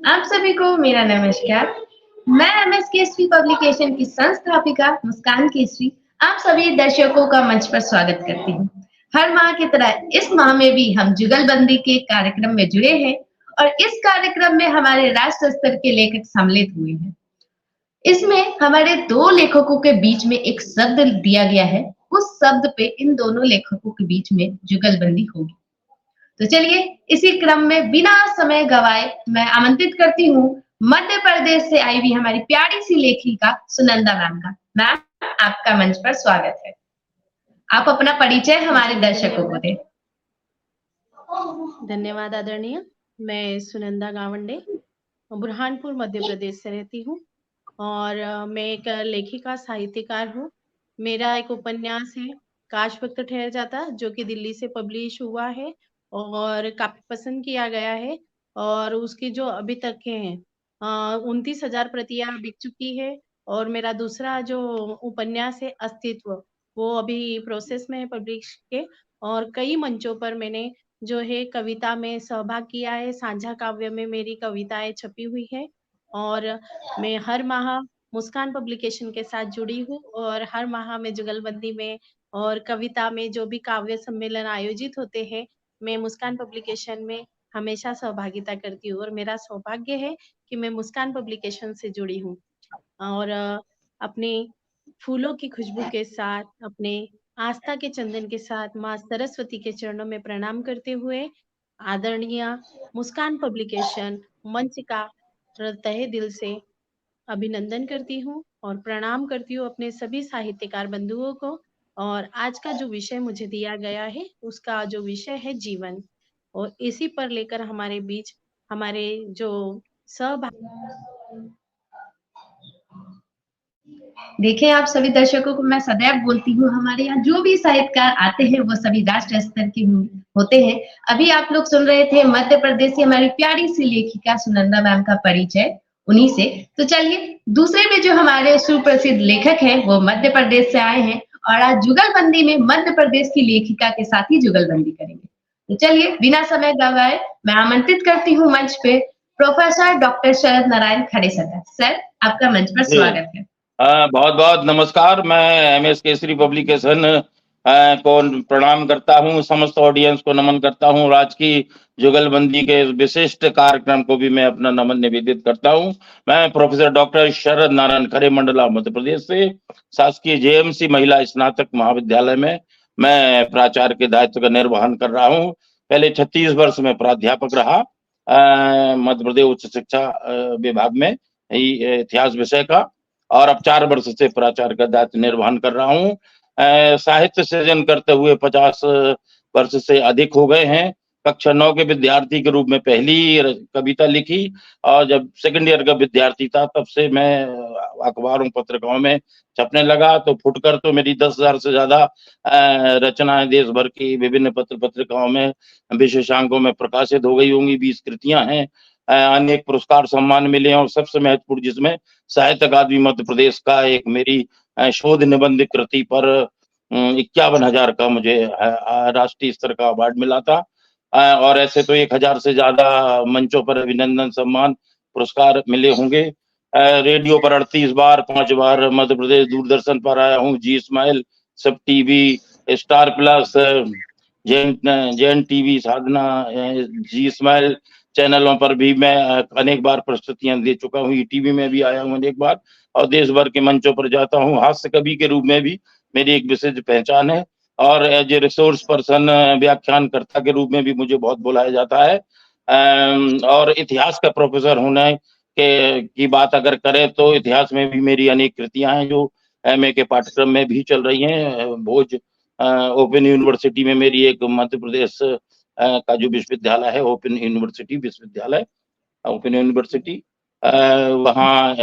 आप सभी को मेरा नमस्कार। मैं एमएस केसरी पब्लिकेशन की संस्थापिका मुस्कान केसरी आप सभी दर्शकों का मंच पर स्वागत करती हूँ। हर माह की तरह इस माह में भी हम जुगलबंदी के कार्यक्रम में जुड़े हैं और इस कार्यक्रम में हमारे राष्ट्र स्तर के लेखक सम्मिलित हुए हैं। इसमें हमारे दो लेखकों के बीच में एक शब्द दिया गया है, उस शब्द पे इन दोनों लेखकों के बीच में जुगलबंदी होगी। तो चलिए इसी क्रम में बिना समय गवाए मैं आमंत्रित करती हूँ मध्य प्रदेश से आई हुई हमारी प्यारी सी लेखिका सुनंदा मैम का। मैम, आपका मंच पर स्वागत है। आप अपना परिचय हमारे दर्शकों को दें। धन्यवाद आदरणीय। मैं सुनंदा गावंडे बुरहानपुर मध्य प्रदेश से रहती हूँ और मैं एक लेखिका साहित्यकार हूँ। मेरा एक उपन्यास है काश वक्त ठहर जाता, जो कि दिल्ली से पब्लिश हुआ है और काफी पसंद किया गया है और उसकी जो अभी तक के हैं 29,000 प्रतियां बिक चुकी है। और मेरा दूसरा जो उपन्यास है अस्तित्व, वो अभी प्रोसेस में है पब्लिश के। और कई मंचों पर मैंने जो है कविता में सहभाग किया है। साझा काव्य में मेरी कविताएं छपी हुई है और मैं हर माह मुस्कान पब्लिकेशन के साथ जुड़ी हूँ और हर माह में जुगलबंदी में और कविता में जो भी काव्य सम्मेलन आयोजित होते हैं, मैं मुस्कान पब्लिकेशन में हमेशा सहभागिता करती हूँ और मेरा सौभाग्य है कि मैं मुस्कान पब्लिकेशन से जुड़ी हूँ। और अपने फूलों की खुशबू के साथ, अपने आस्था के चंदन के साथ माँ सरस्वती के चरणों में प्रणाम करते हुए आदरणीय मुस्कान पब्लिकेशन मंच का तहे दिल से अभिनंदन करती हूँ और प्रणाम करती हूँ अपने सभी साहित्यकार बंधुओं को। और आज का जो विषय मुझे दिया गया है, उसका जो विषय है जीवन, और इसी पर लेकर हमारे बीच हमारे जो सहभागी। देखिए, आप सभी दर्शकों को मैं सदैव बोलती हूँ, हमारे यहाँ जो भी साहित्यकार आते हैं वो सभी राष्ट्र स्तर के होते हैं। अभी आप लोग सुन रहे थे मध्य प्रदेश की हमारी प्यारी सी लेखिका सुनंदा मैम का परिचय उन्हीं से। तो चलिए दूसरे में जो हमारे सुप्रसिद्ध लेखक हैं वो मध्य प्रदेश से आए हैं और आज जुगलबंदी में मध्य प्रदेश की लेखिका के साथ ही जुगलबंदी करेंगे। तो चलिए बिना समय गवाए मैं आमंत्रित करती हूँ मंच पे प्रोफेसर डॉक्टर शरद नारायण खड़ेसर। सर, आपका मंच पर स्वागत है। बहुत बहुत नमस्कार। मैं एमएस केसरी पब्लिकेशन को प्रणाम करता हूं, समस्त ऑडियंस को नमन करता हूं और आज की जुगलबंदी के विशिष्ट कार्यक्रम को भी मैं अपना नमन निवेदित करता हूं। मैं प्रोफेसर डॉक्टर शरद नारायण खरे, मंडला मध्य प्रदेश से शासकीय जेएमसी महिला स्नातक महाविद्यालय में मैं प्राचार्य के दायित्व का निर्वहन कर रहा हूं। पहले 36 वर्ष में प्राध्यापक रहा मध्य प्रदेश उच्च शिक्षा विभाग में इतिहास विषय का, और अब 4 वर्ष से प्राचार्य का दायित्व निर्वहन कर रहा हूँ। साहित्य सृजन करते हुए 50 वर्ष से अधिक हो गए हैं। कक्षा 9 के विद्यार्थी के रूप में पहली कविता लिखी और जब सेकंड ईयर का विद्यार्थी था तब से मैं अखबारों पत्रिकाओं में छपने लगा। तो फुटकर तो मेरी 10,000 से ज्यादा रचनाएं देश भर की विभिन्न पत्र पत्रिकाओं में विशेषांकों में प्रकाशित हो गई होंगी। 20 कृतियां हैं, अनेक पुरस्कार सम्मान मिले और सबसे महत्वपूर्ण जिसमें साहित्य अकादमी मध्य प्रदेश का एक मेरी शोध निबंध कृति पर 51,000 का मुझे राष्ट्रीय स्तर का अवार्ड मिला था। और ऐसे तो 1,000 से ज्यादा मंचों पर अभिनंदन सम्मान पुरस्कार मिले होंगे। रेडियो पर 38 बार, 5 बार मध्य प्रदेश दूरदर्शन पर आया हूँ। Zee Smile, Sab TV, Star Plus, Jain TV, Sadhna, Zee Smile चैनलों पर भी मैं अनेक बार प्रस्तुतियां दे चुका हूँ। ईटीवी में भी आया हूँ अनेक बार और देश भर के मंचों पर जाता हूँ। हास्य कवि के रूप में भी मेरी एक विशेष पहचान है और एज ए रिसोर्स पर्सन, व्याख्यानकर्ता के रूप में भी मुझे बहुत बुलाया जाता है। और इतिहास का प्रोफेसर होने की बात अगर करें तो इतिहास में भी मेरी अनेक कृतियां हैं जो एमए के पाठ्यक्रम में भी चल रही हैं। भोज ओपन यूनिवर्सिटी में मेरी एक मध्य प्रदेश का जो विश्वविद्यालय है, ओपन यूनिवर्सिटी विश्वविद्यालय, ओपन यूनिवर्सिटी, वहाँ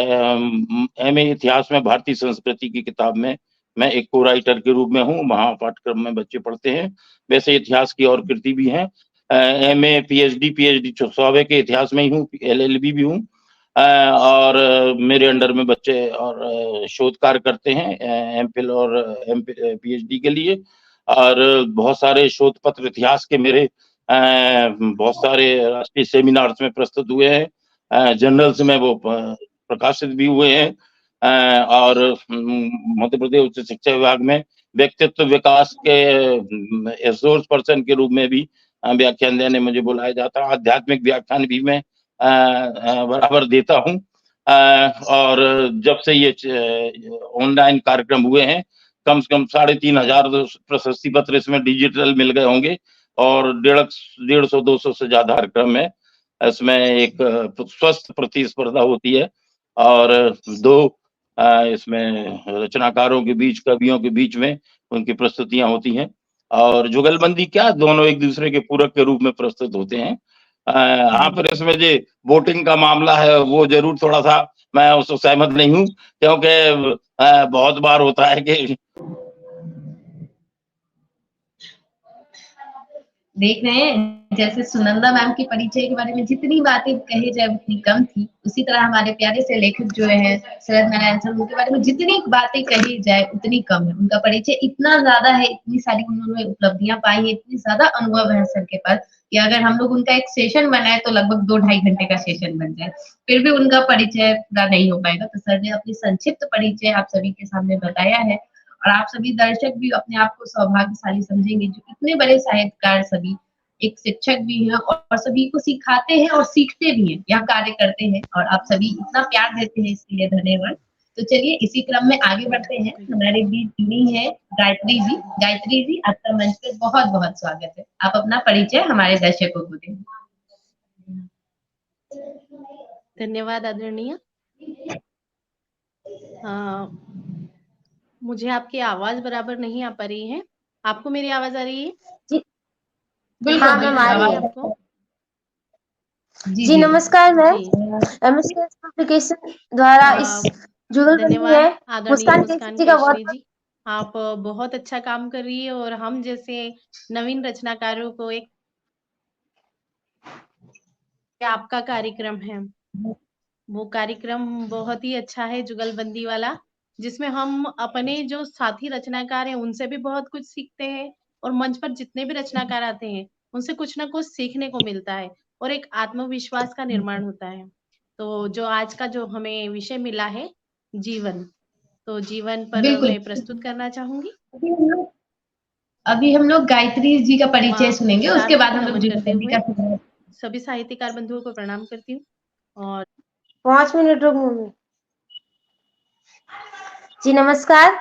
एमए इतिहास में भारतीय संस्कृति की किताब में मैं एक को राइटर के रूप में हूँ। वहाँ पाठ्यक्रम में बच्चे पढ़ते हैं। वैसे इतिहास की और कृति भी हैं। एमए, पीएचडी 100वें के इतिहास में ही हूँ, एलएलबी भी हूँ। और मेरे अंडर में बच्चे और शोध कार्य करते हैं एमफिल और पीएचडी के लिए। और बहुत सारे शोध पत्र इतिहास के मेरे बहुत सारे राष्ट्रीय सेमिनार्स में प्रस्तुत हुए हैं, जर्नल्स में वो प्रकाशित भी हुए हैं, और मध्य प्रदेश उच्च शिक्षा विभाग में व्यक्तित्व विकास के रिसोर्स पर्सन के रूप में भी व्याख्यान देने मुझे बुलाया जाता है। आध्यात्मिक व्याख्यान भी मैं बराबर देता हूँ, और जब से ये ऑनलाइन कार्यक्रम हुए हैं कम से कम 3,500 प्रशस्ति पत्र इसमें डिजिटल मिल गए होंगे, और 150-200 से ज्यादा कार्यक्रम है। इसमें एक स्वस्थ प्रतिस्पर्धा होती है, और 2 इसमें रचनाकारों के बीच, कवियों के बीच में उनकी प्रस्तुतियां होती हैं, और जुगलबंदी क्या, दोनों एक दूसरे के पूरक के रूप में प्रस्तुत होते हैं। हाँ, पर इसमें जो वोटिंग का मामला है वो जरूर थोड़ा सा मैं उससे सहमत नहीं हूँ, क्योंकि बहुत बार होता है कि देख रहे हैं जैसे सुनंदा मैम के परिचय के बारे में जितनी बातें कही जाए उतनी कम थी, उसी तरह हमारे प्यारे से लेखक जो है शरद नारायण सर, उनके बारे में जितनी बातें कही जाए उतनी कम है। उनका परिचय इतना ज्यादा है, इतनी सारी उन्होंने उपलब्धियां पाई है, इतनी ज्यादा अनुभव है सर के पास कि अगर हम लोग उनका एक सेशन बनाए तो लगभग 2-2.5 घंटे का सेशन बन जाए, फिर भी उनका परिचय पूरा नहीं हो पाएगा। तो सर ने अपनी संक्षिप्त परिचय आप सभी के सामने बताया है, और आप सभी दर्शक भी अपने आप को सौभाग्यशाली समझेंगे जो इतने बड़े साहित्यकार सभी एक शिक्षक भी हैं और सभी को सिखाते हैं और सीखते भी हैं, यह कार्य करते हैं, और आप सभी इतना प्यार देते हैं, इसके लिए धन्यवाद। तो चलिए इसी क्रम में आगे बढ़ते हैं। हमारे बीच इन्हीं है गायत्री जी। गायत्री जी, आपका मंच पे बहुत बहुत स्वागत है। आप अपना परिचय हमारे दर्शकों को दें। धन्यवाद आदरणीय। मुझे आपकी आवाज बराबर नहीं आ पा रही है, आपको मेरी आवाज आ रही है? बिल्कुल, हाँ मैम आ रही है आपको। जी नमस्कार मैम, एमएसकेएस पब्लिकेशन द्वारा इस जुगलबंदी है मुस्कान केसरी का बहुत जी, आप बहुत अच्छा काम कर रही है, और हम जैसे नवीन रचनाकारों को एक आपका कार्यक्रम है, वो कार्यक्रम बहुत ही अच्छा है जुगलबंदी वाला, जिसमें हम अपने जो साथी रचनाकार हैं उनसे भी बहुत कुछ सीखते हैं, और मंच पर जितने भी रचनाकार आते हैं उनसे कुछ ना कुछ सीखने को मिलता है, और एक आत्मविश्वास का निर्माण होता है। तो जो आज का जो हमें विषय मिला है जीवन, तो जीवन पर मैं प्रस्तुत करना चाहूंगी। अभी हम लोग गायत्री जी का परिचय सुनेंगे, उसके बाद हम लोग जुगलबंदी का सभी साहित्यकार बंधुओं को प्रणाम करती हूँ। और 5 मिनट रुक मम्मी। जी नमस्कार,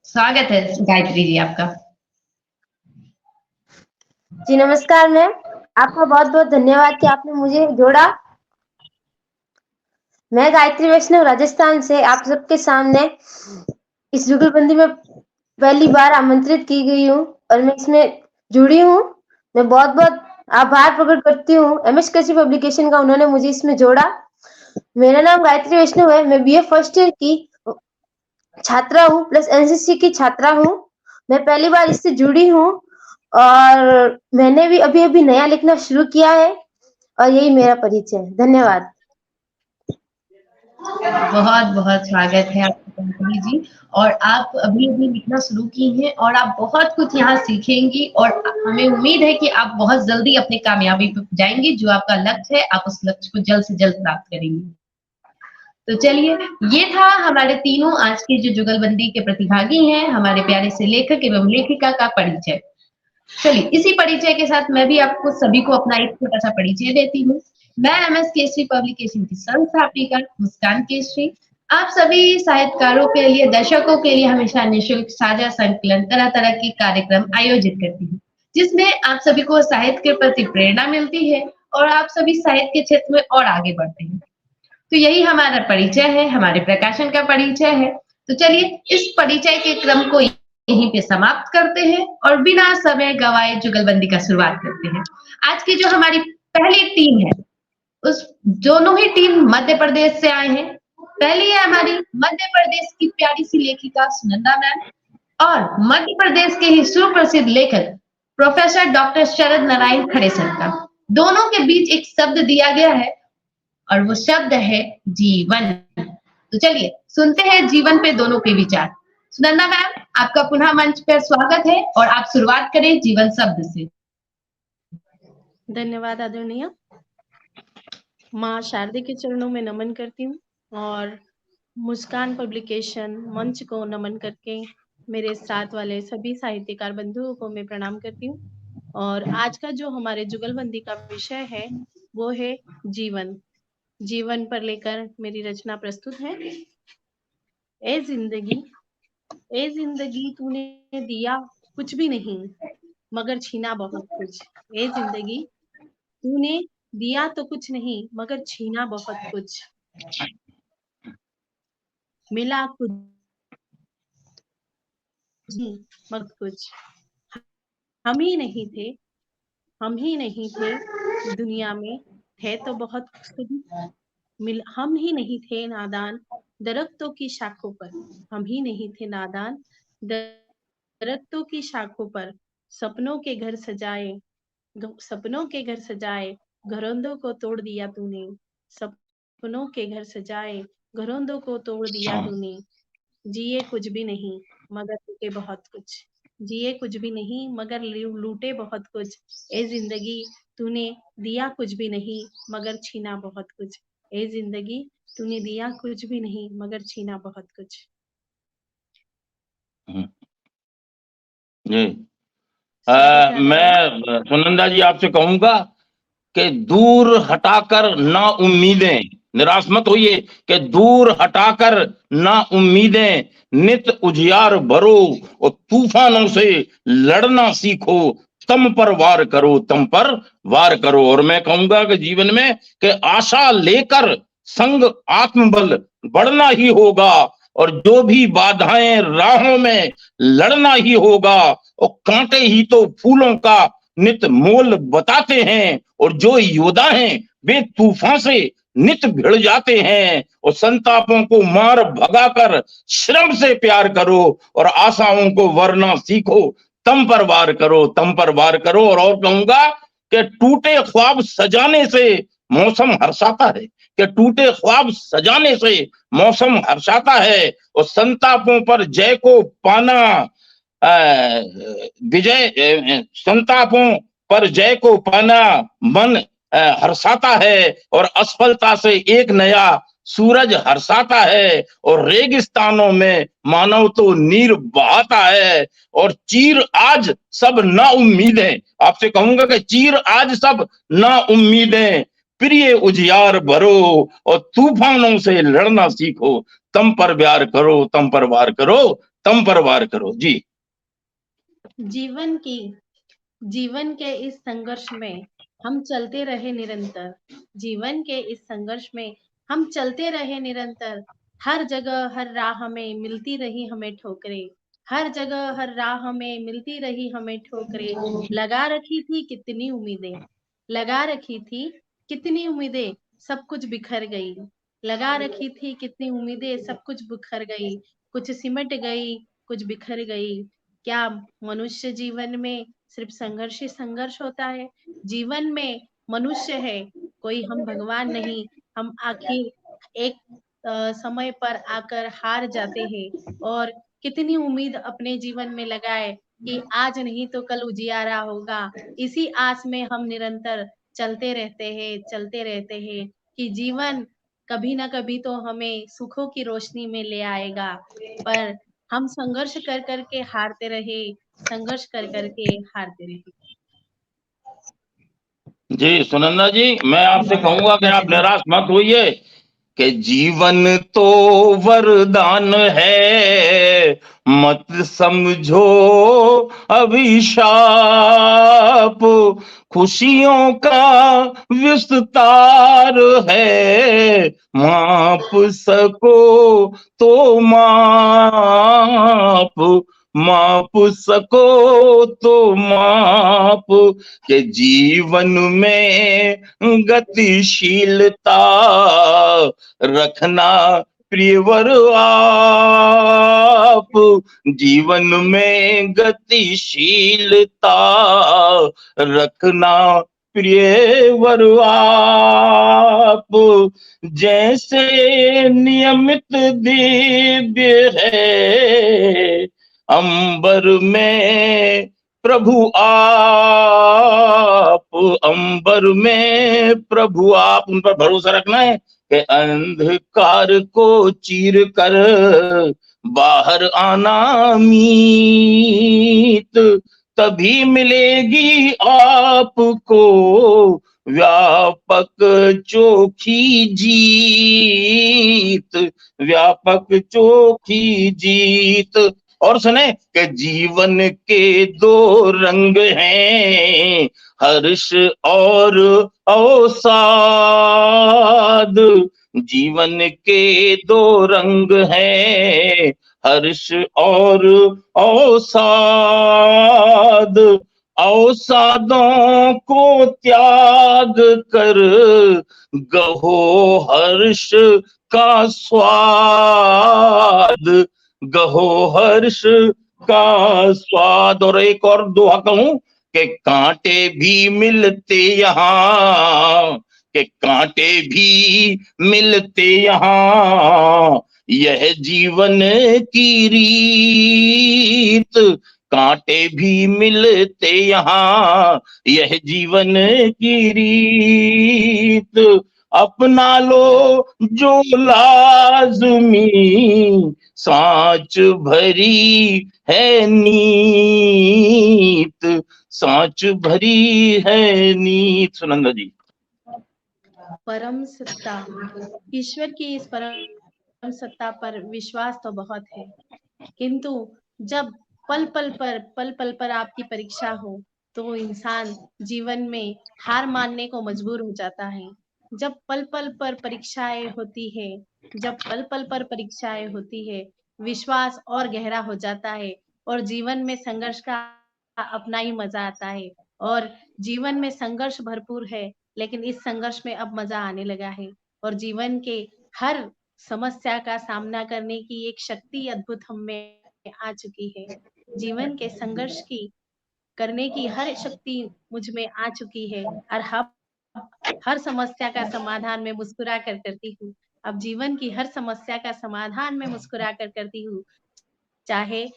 स्वागत है गायत्री जी आपका। जी नमस्कार मैम, आपका बहुत बहुत धन्यवाद कि आपने मुझे जोड़ा। मैं गायत्री वैष्णव राजस्थान से आप सबके सामने इस जुगलबंदी में पहली बार आमंत्रित की गई हूँ, और मैं इसमें जुड़ी हूँ। मैं बहुत बहुत आभार प्रकट करती हूँ एमएसकेएस पब्लिकेशन का, उन्होंने मुझे इसमें जोड़ा। मेरा नाम गायत्री वैष्णव है, मैं बीए फर्स्ट ईयर की छात्रा हूँ प्लस एनसीसी की छात्रा हूँ। मैं पहली बार इससे जुड़ी हूँ, और मैंने भी अभी अभी नया लिखना शुरू किया है, और यही मेरा परिचय है। धन्यवाद। बहुत बहुत स्वागत है आपका गायत्री जी, और आप अभी अभी लिखना शुरू की हैं और आप बहुत कुछ यहाँ सीखेंगी, और हमें उम्मीद है कि आप बहुत जल्दी अपनी कामयाबी पे जाएंगी। जो आपका लक्ष्य है आप उस लक्ष्य को जल्द से जल्द प्राप्त करेंगी। तो चलिए, ये था हमारे तीनों आज के जो जुगलबंदी के प्रतिभागी हैं, हमारे प्यारे से लेखक एवं लेखिका का परिचय। चलिए, इसी परिचय के साथ मैं भी आपको सभी को अपना एक छोटा सा परिचय देती हूँ। मैं एमएसकेएस पब्लिकेशन की संस्थापिका मुस्कान केसरी आप सभी साहित्यकारों के लिए, दर्शकों के लिए हमेशा निःशुल्क साझा संकलन तरह तरह के कार्यक्रम आयोजित करती हूँ, जिसमें आप सभी को साहित्य के प्रति प्रेरणा मिलती है और आप सभी साहित्य के क्षेत्र में और आगे बढ़ते हैं। तो यही हमारा परिचय है, हमारे प्रकाशन का परिचय है। तो चलिए इस परिचय के क्रम को यहीं पे समाप्त करते हैं और बिना समय गवाए जुगलबंदी का शुरुआत करते हैं। आज की जो हमारी पहली टीम है, उस दोनों ही टीम मध्य प्रदेश से आए हैं। पहली है हमारी मध्य प्रदेश की प्यारी सी लेखिका सुनंदा मैम, और मध्य प्रदेश के ही सुप्रसिद्ध लेखक प्रोफेसर डॉक्टर शरद नारायण खड़े सर का। दोनों के बीच एक शब्द दिया गया है और वो शब्द है जीवन। तो चलिए सुनते हैं जीवन पे दोनों के विचार। सुनंदा मैम, आपका पुनः मंच पर स्वागत है और आप शुरुआत करें जीवन शब्द से। धन्यवाद आदरणीय। माँ शारदे के चरणों में नमन करती हूँ और मुस्कान पब्लिकेशन मंच को नमन करके मेरे साथ वाले सभी साहित्यकार बंधुओं को मैं प्रणाम करती हूँ। और आज का जो हमारे जुगलबंदी का विषय है वो है जीवन। जीवन पर लेकर मेरी रचना प्रस्तुत है। ए जिंदगी तूने दिया कुछ भी नहीं मगर छीना बहुत कुछ। ए जिंदगी तूने दिया तो कुछ नहीं मगर छीना बहुत कुछ। मिला कुछ नहीं मगर कुछ। हम ही नहीं थे दुनिया में, थे तो बहुत खुद। हम ही नहीं थे नादान दरख्तों की शाखों पर। हम ही नहीं थे नादान दरख्तों की शाखों पर। सपनों के घर सजाए घरौंदों को तोड़ दिया तूने। सपनों के घर सजाए घरौंदों को तोड़ दिया तूने। जिए कुछ भी नहीं मगर लूटे बहुत कुछ। जिए कुछ भी नहीं मगर लूटे बहुत कुछ। ए जिंदगी तूने दिया कुछ भी नहीं मगर छीना बहुत कुछ। ए जिंदगी तूने दिया कुछ भी नहीं मगर छीना बहुत कुछ। जी मैं सुनंदा जी आपसे कहूंगा कि दूर हटाकर ना उम्मीदें, निराश मत होइए, कि दूर हटाकर ना उम्मीदें नित उजियार भरो और तूफानों से लड़ना सीखो। तम पर वार करो। और मैं कहूंगा कि जीवन में कि आशा लेकर संग आत्मबल बढ़ना ही होगा और जो भी बाधाएं राहों में लड़ना ही होगा। और कांटे ही तो फूलों का नित मोल बताते हैं और जो योद्धा हैं वे तूफान से नित भिड़ जाते हैं। और संतापों को मार भगाकर श्रम से प्यार करो और आशाओं को वरना सीखो। तम पर वार करो। और कहूंगा कि टूटे ख्वाब सजाने से मौसम हर्षाता है, कि टूटे ख्वाब सजाने से मौसम हर्षाता है। और संतापों पर जय को पाना संतापों पर जय को पाना मन हर्षाता है। और असफलता से एक नया सूरज हर्षाता है। और रेगिस्तानों में मानव तो नीर बहाता है। और चीर आज सब ना उम्मीदें, आपसे कहूंगा कि चीर आज सब ना उम्मीदें प्रिय उजियार भरो और तूफानों से लड़ना सीखो। तम पर वार करो। जी। जीवन के इस संघर्ष में हम चलते रहे निरंतर। जीवन के इस संघर्ष में हम चलते रहे निरंतर। हर जगह हर राह में मिलती रही हमें ठोकरें। हर जगह हर राह में मिलती रही हमें ठोकरें। लगा रखी थी कितनी उम्मीदें सब कुछ बिखर गई। लगा रखी थी कितनी उम्मीदें सब कुछ बिखर गई। कुछ सिमट गई कुछ बिखर गई। क्या मनुष्य जीवन में सिर्फ संघर्ष ही संघर्ष होता है? जीवन में मनुष्य है, कोई हम भगवान नहीं। हम आखिर एक समय पर आकर हार जाते हैं और कितनी उम्मीद अपने जीवन में लगाए कि आज नहीं तो कल उजियारा होगा। इसी आस में हम निरंतर चलते रहते हैं कि जीवन कभी ना कभी तो हमें सुखों की रोशनी में ले आएगा। पर हम संघर्ष कर करके हारते रहे। जी सुनंदा जी, मैं आपसे कहूंगा कि आप निराश मत होइए, कि जीवन तो वरदान है मत समझो अभिशाप। खुशियों का विस्तार है माप सको तो माप सको तो माप। के जीवन में गतिशीलता रखना प्रियवर आप। जीवन में गतिशीलता रखना प्रिय वर आप, जैसे नियमित दिव्य है अंबर में प्रभु आप, अंबर में प्रभु आप। उन पर भरोसा रखना है कि अंधकार को चीर कर बाहर आना मीत, तभी मिलेगी आपको व्यापक चोखी जीत, व्यापक चोखी जीत। और सुने कि जीवन के दो रंग हैं, हर्ष और अवसाद, जीवन के दो रंग हैं, हर्ष और अवसाद। अवसादों को त्याग कर गहो हर्ष का स्वाद, गहो हर्ष का स्वाद। और एक और दोहा कहूं कि कांटे भी मिलते यहाँ, कि कांटे भी मिलते यहाँ, यह जीवन की रीत, कांटे भी मिलते यहाँ, यह जीवन की रीत। अपना लो जो लाज़मी, सांच भरी है नीत, सांच भरी है नीत। सुनंदा जी। परम सत्ता, ईश्वर की इस परम सत्ता पर विश्वास तो बहुत है, किंतु जब पल पल पर आपकी परीक्षा हो तो इंसान जीवन में हार मानने को मजबूर हो जाता है। जब पल पल पर परीक्षाएं होती है, जब पल पल पर परीक्षाएं होती है, विश्वास और गहरा हो जाता है और जीवन में संघर्ष का अपना ही मजा आता है। और जीवन में संघर्ष भरपूर है, लेकिन इस संघर्ष में अब मजा आने लगा है और जीवन के हर समस्या का सामना करने की एक शक्ति अद्भुत हम में आ चुकी है। जीवन के संघर्ष की करने की हर शक्ति मुझ में आ चुकी है और हर समस्या का समाधान मैं मुस्कुरा कर करती हूँ। अब जीवन की हर समस्या का समाधान मैं मुस्कुरा कर करती हूँ, चाहे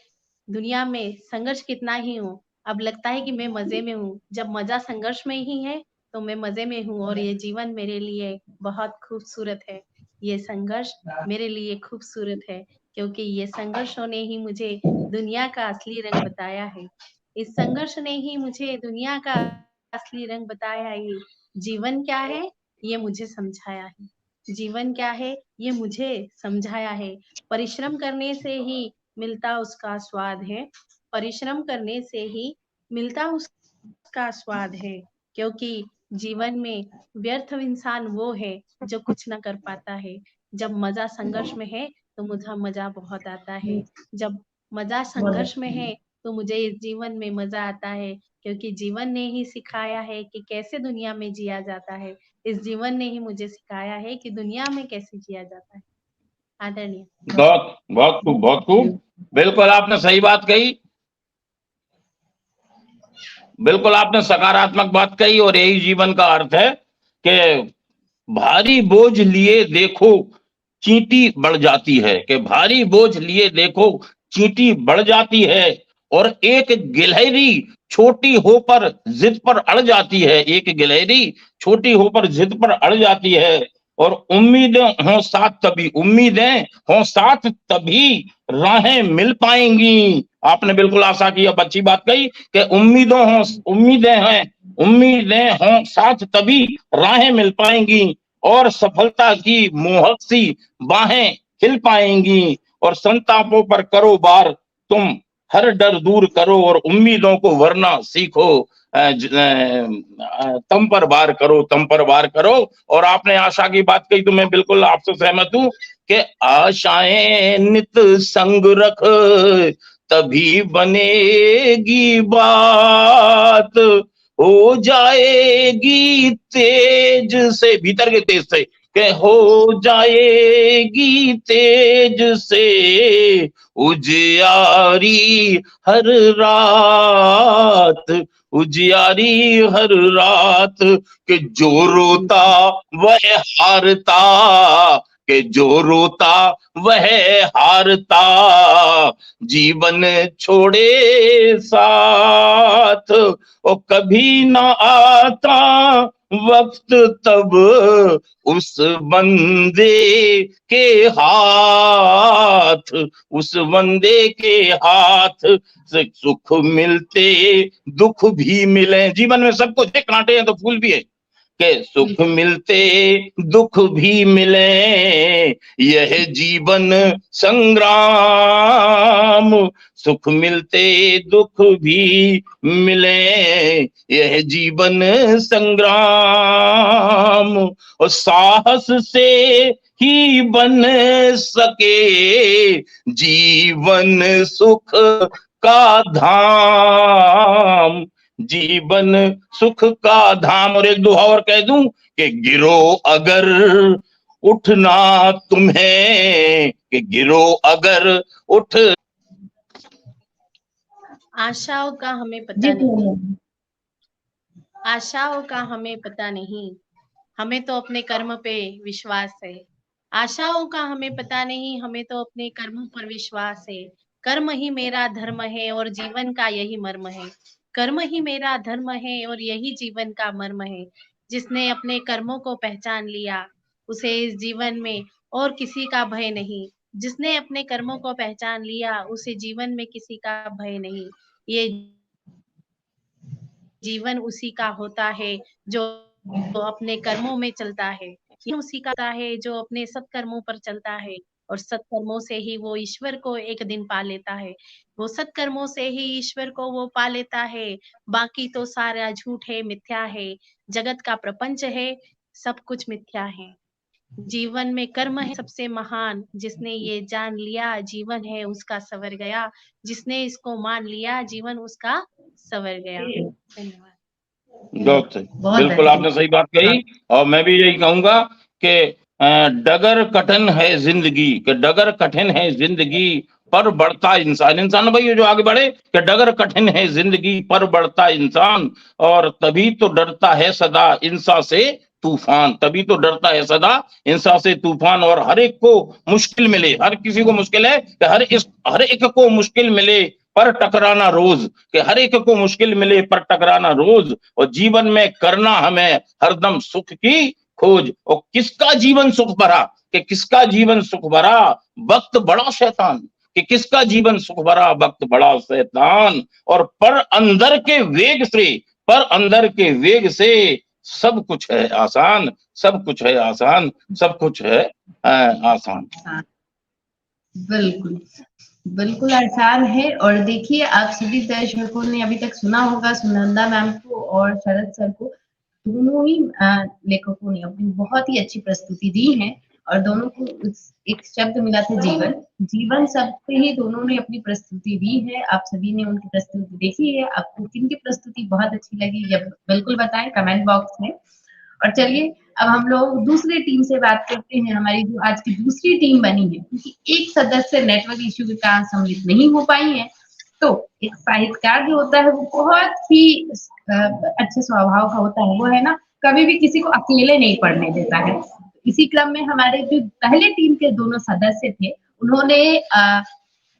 दुनिया में संघर्ष कितना ही हो। अब लगता है कि मैं मजे में हूँ। जब मजा संघर्ष में ही है तो मैं मजे में हूँ और ये जीवन मेरे लिए बहुत खूबसूरत है। ये संघर्ष मेरे लिए खूबसूरत है क्योंकि ये संघर्षों ने ही मुझे दुनिया का असली रंग बताया है। इस संघर्ष ने ही मुझे दुनिया का असली रंग बताया है। जीवन क्या है ये मुझे समझाया है। जीवन क्या है ये मुझे समझाया है। परिश्रम करने से ही मिलता उसका स्वाद है। परिश्रम करने से ही मिलता उसका स्वाद है, क्योंकि जीवन में व्यर्थ इंसान वो है जो कुछ ना कर पाता है। जब मजा संघर्ष में है तो मुझे मजा बहुत आता है। जब मजा संघर्ष में है तो मुझे इस जीवन में मजा आता है, क्योंकि जीवन ने ही सिखाया है कि कैसे दुनिया में जिया जाता है। इस जीवन ने ही मुझे सिखाया है कि दुनिया में कैसे जिया जाता है। आदरणीय। बहुत बहुत खूब, बहुत खूब। बिल्कुल आपने सही बात कही, बिल्कुल आपने सकारात्मक बात कही। और यही जीवन का अर्थ है कि भारी बोझ लिए देखो चींटी बढ़ जाती है, कि भारी बोझ लिए देखो चींटी बढ़ जाती है, और एक गिलहरी छोटी हो पर जिद पर अड़ जाती है, एक गिलहरी छोटी हो पर जिद पर अड़ जाती है। और उम्मीदें हों साथ तभी, उम्मीदें हों साथ तभी राहें मिल पाएंगी। आपने बिल्कुल आशा की, अब अच्छी बात कही कि उम्मीदें हों साथ तभी राहें मिल पाएंगी, और सफलता की मोहक सी बाहें खिल पाएंगी। और संतापों पर करो बार तुम, हर डर दूर करो, और उम्मीदों को वरना सीखो, तम पर वार करो, तम पर वार करो। और आपने आशा की बात कही तो मैं बिल्कुल आपसे सहमत हूं कि आशाएं नित संग रख तभी बनेगी बात, हो जाएगी तेज से, भीतर के तेज से, के हो जाएगी तेज से उजियारी हर रात, उजियारी हर रात, कि जो रोता वह हारता, कि जो रोता वह हारता, जीवन छोड़े साथ, और कभी ना आता वक्त तब उस बंदे के हाथ, उस बंदे के हाथ से सुख मिलते दुख भी मिले। जीवन में सब कुछ है, कांटे हैं तो फूल भी है, के सुख मिलते दुख भी मिले, यह जीवन संग्राम, सुख मिलते दुख भी मिले, यह जीवन संग्राम, और साहस से ही बन सके जीवन सुख का धाम, जीवन सुख का धाम। और एक दोहा और कह दूं कि गिरो अगर उठना तुम्हें, कि गिरो अगर उठ। आशाओं का हमें जी पता नहीं, पूनम। आशाओं का हमें पता नहीं, हमें तो अपने कर्म पे विश्वास है। आशाओं का हमें पता नहीं, हमें तो अपने कर्मों पर विश्वास है। कर्म ही मेरा धर्म है और जीवन का यही मर्म है। कर्म ही मेरा धर्म है और यही जीवन का मर्म है। जिसने अपने कर्मों को पहचान लिया, उसे इस जीवन में और किसी का भय नहीं। जिसने अपने कर्मों को पहचान लिया, उसे जीवन में किसी का भय नहीं। ये जीवन उसी का होता है जो अपने कर्मों में चलता है। ये उसी का होता है जो अपने सत्कर्मों पर चलता है, और सत्कर्मों से ही वो ईश्वर को एक दिन पा लेता है। वो सत्कर्मों से ही ईश्वर को वो पा लेता है। बाकी तो सारा झूठ है, मिथ्या है। जगत का प्रपंच है, सब कुछ मिथ्या है। जीवन में कर्म है सबसे महान। जिसने ये जान लिया, जीवन है उसका सवर गया। जिसने इसको मान लिया, जीवन उसका सवर गया। धन्यवाद। बहुत सही, बहुत बिल्कुल अच्छी। आपने सही बात कही। और मैं भी यही कहूंगा कि डगर कठिन है जिंदगी, कि डगर कठिन है जिंदगी पर बढ़ता इंसान। इंसान भाई जो आगे बढ़े, कि डगर कठिन है जिंदगी पर बढ़ता इंसान, और तभी तो डरता है सदा इंसान से तूफान, तभी तो डरता है सदा इंसान से तूफान। और हर एक को मुश्किल मिले, हर किसी को मुश्किल है कि हर एक को मुश्किल मिले पर टकराना रोज, कि हर एक को मुश्किल मिले पर टकराना रोज, और जीवन में करना हमें हरदम सुख की खोज। और किसका जीवन सुख भरा, कि किसका जीवन सुख भरा वक्त बड़ा शैतान, कि किसका जीवन सुख भरा वक्त बड़ा शैतान। और पर अंदर के वेग से, पर अंदर के वेग से सब कुछ है आसान, सब कुछ है आसान, सब कुछ है आसान। बिल्कुल बिल्कुल आसान है। और देखिए, आप सभी दर्शकों ने अभी तक सुना होगा सुनंदा मैम को और शरद सर को, दोनों ही लेखकों ने अपनी बहुत ही अच्छी प्रस्तुति दी है। और दोनों को एक शब्द मिला था जीवन, जीवन शब्द पे ही दोनों ने अपनी प्रस्तुति दी है। आप सभी ने उनकी प्रस्तुति देखी है, आपको किनकी प्रस्तुति बहुत अच्छी लगी ये बिल्कुल बताएं कमेंट बॉक्स में। और चलिए अब हम लोग दूसरी टीम से बात करते हैं। हमारी जो आज की दूसरी टीम बनी है, क्योंकि एक सदस्य नेटवर्क इश्यू के कारण सम्मिलित नहीं हो पाई है, तो एक साहित्यकार जो होता है वो बहुत ही अच्छे स्वभाव का होता है। वो है ना, कभी भी किसी को अकेले नहीं पढ़ने देता है। इसी क्रम में हमारे जो पहले टीम के दोनों सदस्य थे, उन्होंने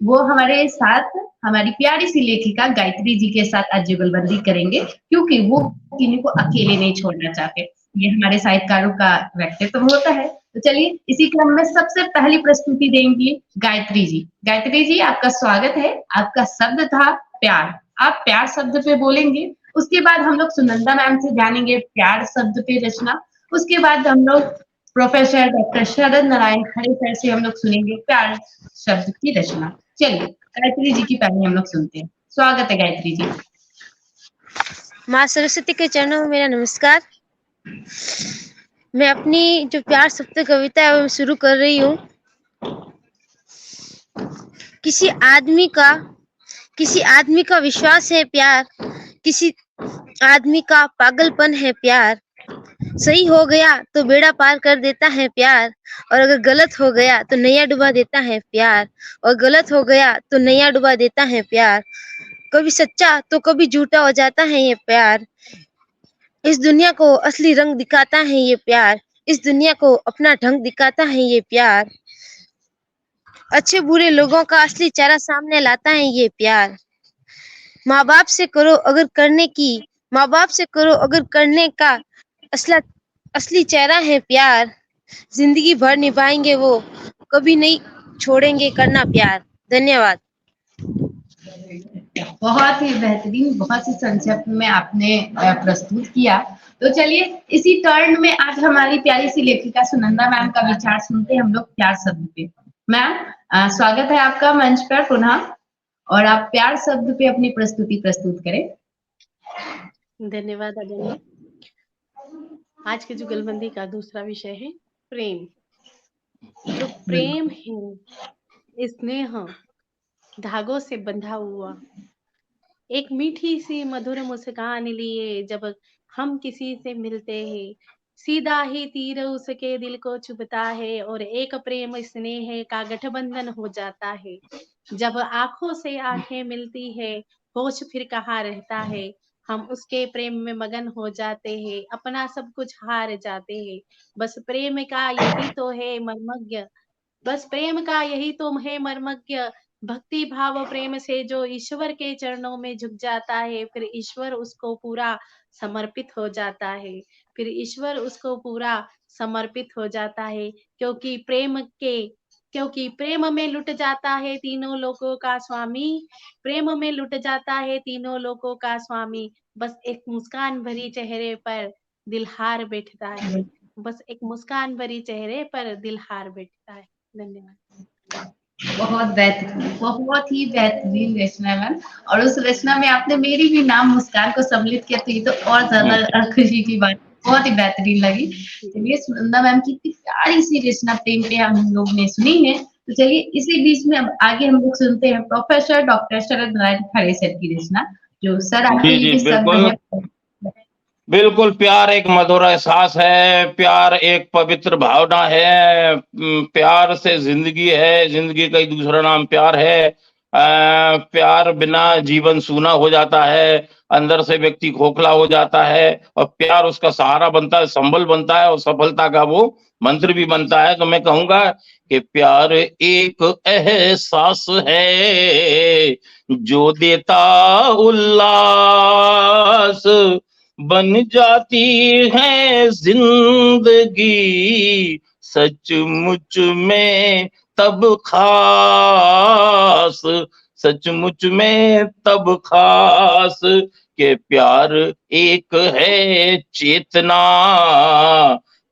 वो हमारे साथ हमारी प्यारी सी लेखिका गायत्री जी के साथ आज जुगलबंदी करेंगे, क्योंकि वो किन्हीं को अकेले नहीं छोड़ना चाहते। ये हमारे साहित्यकारों का व्यक्तित्व होता है। तो चलिए इसी क्रम में सबसे पहली प्रस्तुति देंगी गायत्री जी। गायत्री जी, आपका स्वागत है। आपका शब्द था प्यार, आप प्यार शब्द पे बोलेंगे। उसके बाद हम लोग सुनंदा मैम से जानेंगे प्यार शब्द पे रचना। उसके बाद हम लोग प्रोफेसर डॉक्टर शरद नारायण खरे सर से हम लोग सुनेंगे प्यार शब्द की रचना। चलिए गायत्री जी की पहले हम लोग सुनते हैं। स्वागत है गायत्री जी। माँ सरस्वती के चरणों में मेरा नमस्कार। मैं अपनी जो प्यार शब्द कविता है वो शुरू कर रही हूँ। किसी आदमी का विश्वास है प्यार, किसी आदमी का पागलपन है प्यार। सही हो गया तो बेड़ा पार कर देता है प्यार, और अगर गलत हो गया तो नैया डुबा देता है प्यार, और गलत हो गया तो नैया डुबा देता है प्यार। कभी सच्चा तो कभी झूठा हो जाता है ये प्यार। इस दुनिया को असली रंग दिखाता है ये प्यार। इस दुनिया को अपना ढंग दिखाता है ये प्यार। अच्छे बुरे लोगों का असली चेहरा सामने लाता है ये प्यार। माँ बाप से करो अगर करने का असली चेहरा है प्यार। जिंदगी भर निभाएंगे वो, कभी नहीं छोड़ेंगे करना प्यार। धन्यवाद। बहुत ही बेहतरीन, बहुत ही संक्षिप्त में आपने प्रस्तुत किया। तो चलिए इसी टर्न में आज हमारी प्यारी सी लेखिका सुनंदा मैम का विचार सुनते हैं हम लोग प्यार शब्द पे। मैम स्वागत है आपका मंच पर पुनः, और आप प्यार शब्द पे अपनी प्रस्तुति प्रस्तुत करें। धन्यवाद आदरणीय। आज के जुगलबंदी का दूसरा विषय है प्रेम। जो प्रेम है स्नेह धागों से बंधा हुआ, एक मीठी सी मधुर मुस्कान लिए जब हम किसी से मिलते हैं, सीधा ही तीर उसके दिल को चुभता है और एक प्रेम स्नेह का गठबंधन हो जाता है। जब आंखों से आंखें मिलती है, होश फिर कहाँ रहता है। हम उसके प्रेम में मगन हो जाते हैं, अपना सब कुछ हार जाते हैं। बस प्रेम का यही तो है मर्मज्ञ, बस प्रेम का यही तो है मर्मज्ञ। भक्ति भाव प्रेम से जो ईश्वर के चरणों में झुक जाता है, फिर ईश्वर उसको पूरा समर्पित हो जाता है। फिर ईश्वर उसको पूरा समर्पित हो जाता है, क्योंकि प्रेम में लुट जाता है तीनों लोकों का स्वामी। प्रेम में लुट जाता है तीनों लोकों का स्वामी। बस एक मुस्कान भरी चेहरे पर दिल हार बैठता है। बस एक मुस्कान भरी चेहरे पर दिल हार बैठता है। धन्यवाद। बहुत बेहतरीन, बहुत ही बेहतरीन रचना मैम। और उस रचना में आपने मेरी भी नाम मुस्कान को सम्मिलित किया, तो ये तो और ज्यादा खुशी की बात, बहुत ही बेहतरीन लगी। चलिए सुनंदा मैम की इतनी प्यारी सी रचना प्रेम पे हम लोग ने सुनी है, तो चलिए इसी बीच में अब आगे हम लोग सुनते हैं प्रोफेसर डॉक्टर शरद नारायण खरे सर की रचना। जो सर आपके जी ये जी भी शब्द बिल्कुल है। बिल्कुल। प्यार एक मधुर एहसास है, प्यार एक पवित्र भावना है, प्यार से जिंदगी है, जिंदगी का ही दूसरा नाम प्यार है। प्यार बिना जीवन सूना हो जाता है, अंदर से व्यक्ति खोखला हो जाता है, और प्यार उसका सहारा बनता है, संबल बनता है, और सफलता का वो मंत्र भी बनता है। तो मैं कहूंगा कि प्यार एक एहसास है जो देता उल्लास, बन जाती है जिंदगी सचमुच में तब खास, सचमुच में तब खास के प्यार एक है चेतना,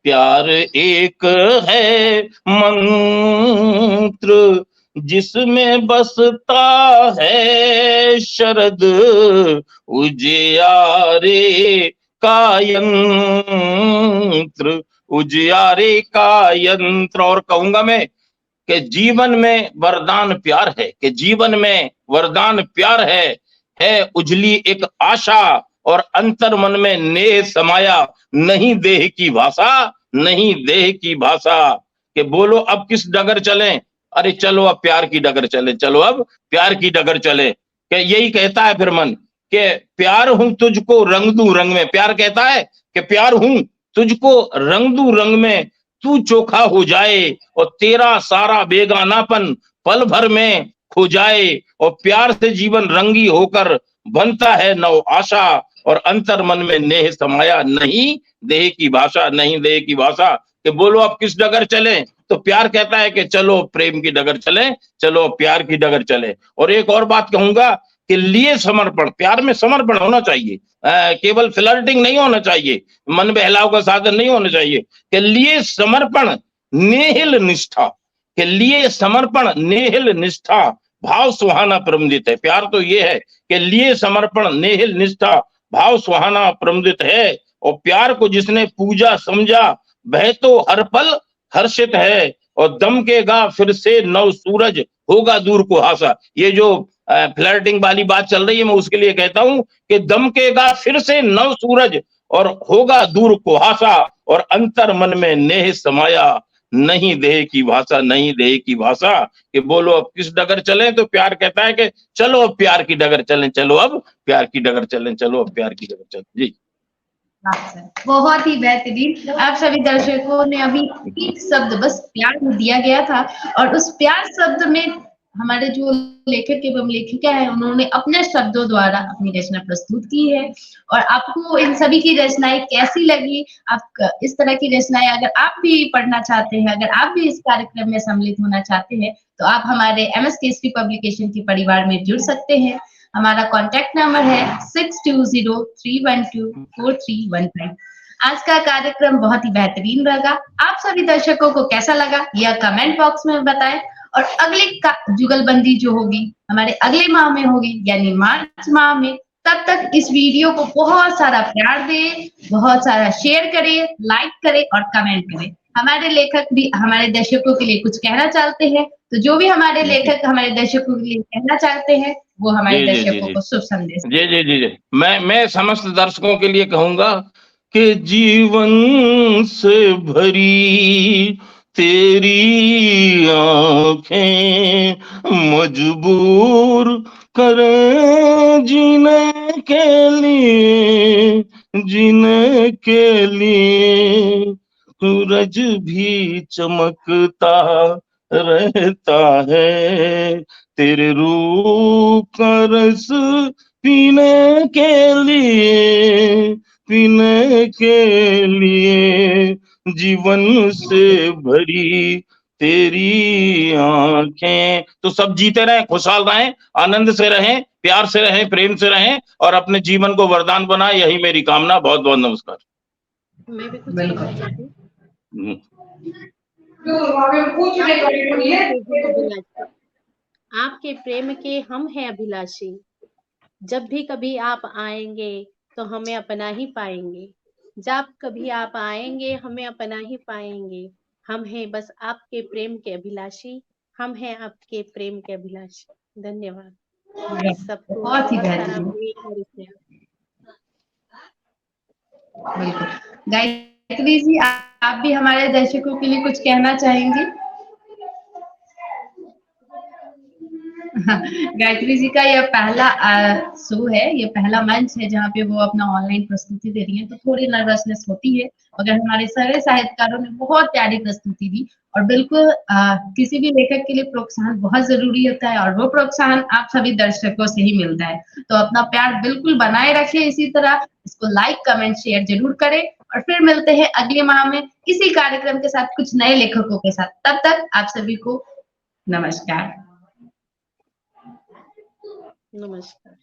प्यार एक है मंत्र जिसमें बसता है शरद उजियारे का यंत्र, उजियारे का यंत्र। और कहूंगा मैं कि जीवन में वरदान प्यार है, कि जीवन में वरदान प्यार है उजली एक आशा, और अंतर मन में नेह समाया, नहीं देह की भाषा, नहीं देह की भाषा। कि बोलो अब किस डगर चलें, अरे चलो अब प्यार की डगर चले, चलो अब प्यार की डगर चले। कि यही कहता है फिर मन कि प्यार हूं तुझको रंग दूं रंग में। प्यार कहता है कि प्यार हूं तुझको रंग दूं रंग में, तू चोखा हो जाए और तेरा सारा बेगानापन पल भर में खो जाए। और प्यार से जीवन रंगी होकर बनता है नव आशा, और अंतर मन में नेह समाया, नहीं देह की भाषा, नहीं देह की भाषा। कि बोलो अब किस डगर चले, तो प्यार कहता है कि चलो प्रेम की डगर चले, चलो प्यार की डगर चले। और एक और बात कहूंगा कि लिए समर्पण, प्यार में समर्पण होना चाहिए, केवल फ्लर्टिंग नहीं होना चाहिए, मन बहलाव का साधन नहीं होना चाहिए। कि लिए समर्पण नेहिल निष्ठा, के लिए समर्पण नेहिल निष्ठा, भाव सुहाना प्रमुदित है। प्यार तो ये है कि लिए समर्पण नेहिल निष्ठा, भाव सुहाना प्रमुदित है। और प्यार को जिसने पूजा समझा वह तो हर पल हर्षित है, और दमकेगा फिर से नव सूरज होगा दूर कुहासा। ये जो फ्लर्टिंग वाली बात चल रही है, मैं उसके लिए कहता हूं कि दमकेगा फिर से नव सूरज और होगा दूर कुहासा, और अंतर मन में नेह समाया, नहीं देह की भाषा, नहीं देह की भाषा, कि बोलो अब किस डगर चलें, तो प्यार कहता है कि चलो अब प्यार की डगर चलें, चलो अब प्यार की डगर चलें, चलो अब प्यार की डगर चलें। जी बहुत ही बेहतरीन। आप सभी दर्शकों ने अभी एक शब्द बस प्यार में दिया गया था, और उस प्यार शब्द में हमारे जो लेखक एवं लेखिका है, उन्होंने अपने शब्दों द्वारा अपनी रचना प्रस्तुत की है। और आपको इन सभी की रचनाएं कैसी लगी? आप इस तरह की रचनाएं अगर आप भी पढ़ना चाहते हैं, अगर आप भी इस कार्यक्रम में सम्मिलित होना चाहते हैं, तो आप हमारे एमएस केसरी पब्लिकेशन के परिवार में जुड़ सकते हैं। हमारा कॉन्टैक्ट नंबर है 6203124315। आज का कार्यक्रम बहुत ही बेहतरीन लगा। आप सभी दर्शकों को कैसा लगा यह कमेंट बॉक्स में बताएं। और अगली जुगलबंदी जो होगी हमारे अगले माह में होगी, यानी मार्च माह में। तब तक इस वीडियो को बहुत सारा प्यार दें, बहुत सारा शेयर करें, लाइक करें और कमेंट करें। हमारे लेखक भी हमारे दर्शकों के लिए कुछ कहना चाहते हैं, तो जो भी हमारे लेखक हमारे दर्शकों के लिए कहना चाहते हैं, वो हमारे जी, जी, दर्शकों जी। को शुभ संदेश। जी, जी, जी, जी। मैं समस्त दर्शकों के लिए कहूंगा कि जीवन से भरी तेरी आंखें मजबूर करें जीने के लिए सूरज भी चमकता रहता है, तेरे रूप का रस पीने के लिए जीवन से भरी तेरी आंखें। तो सब जीते रहें, खुशहाल रहें, आनंद से रहें, प्यार से रहें, प्रेम से रहें और अपने जीवन को वरदान बनाएं, यही मेरी कामना। बहुत बहुत नमस्कार। मैं भी कुछ कहना चाहती हूँ। आपके प्रेम के हम हैं अभिलाषी। जब भी कभी आप आएंगे तो हमें अपना ही पाएंगे। जब कभी आप आएंगे हमें अपना ही पाएंगे। हम हैं बस आपके प्रेम के अभिलाषी। हम हैं आपके प्रेम के अभिलाषी। धन्यवाद सबको। बहुत ही बहुत सारा बेहतरीन। प्रेम और स्नेह। बिल्कुल। गायत्री जी, आप भी हमारे दर्शकों के लिए कुछ कहना चाहेंगी? गायत्री जी का यह पहला शो है, ये पहला मंच है जहाँ पे वो अपना ऑनलाइन प्रस्तुति दे रही हैं, तो थोड़ी नर्वसनेस होती है, मगर हमारे सारे साहित्यकारों ने बहुत प्यारी प्रस्तुति दी। और बिल्कुल किसी भी लेखक के लिए प्रोत्साहन बहुत जरूरी होता है, और वो प्रोत्साहन आप सभी दर्शकों से ही मिलता है। तो अपना प्यार बिल्कुल बनाए रखें इसी तरह, इसको लाइक कमेंट शेयर जरूर करें। और फिर मिलते हैं अगले माह में इसी कार्यक्रम के साथ, कुछ नए लेखकों के साथ। तब तक आप सभी को नमस्कार। नमस्कार।